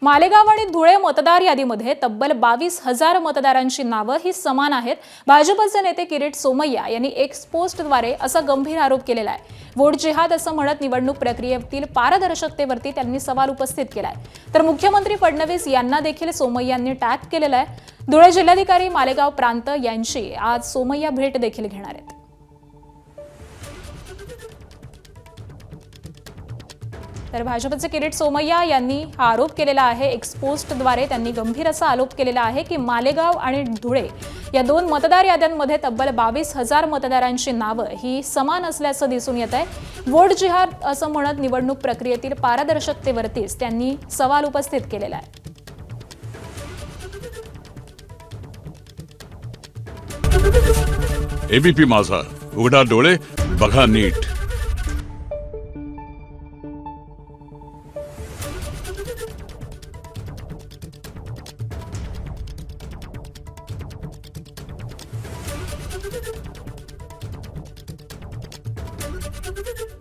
मालेगाव आणि धुळे मतदार यादीमध्ये तब्बल 22,000 मतदारांची नावं ही समान आहेत। भाजपचे नेते किरीट सोमय्या यांनी एक्स पोस्टद्वारे असा गंभीर आरोप केलेला आहे। वोट जिहाद असं म्हणत निवडणूक प्रक्रियेतील पारदर्शकतेवरती त्यांनी सवाल उपस्थित केलाय। तर मुख्यमंत्री फडणवीस यांना देखील सोमय्यांनी टॅग केलेला आहे। धुळे जिल्हाधिकारी मालेगाव प्रांत यांची आज सोमय्या भेट देखील घेणार आहेत। तर भाजपचे किरीट सोमय्या यांनी हा आरोप केलेला आहे। एक्स पोस्टद्वारे त्यांनी गंभीर असा आरोप केलेला आहे की मालेगाव आणि धुळे या दोन मतदार याद्यांमध्ये तब्बल 22,000 मतदारांची नावं ही समान असल्याचं दिसून येत आहे। वोट जिहाद असं म्हणत निवडणूक प्रक्रियेतील पारदर्शकतेवरतीच त्यांनी सवाल उपस्थित केलेला आहे। एबीपी माझा, उघडा डोळे बघा नीट। Thank you.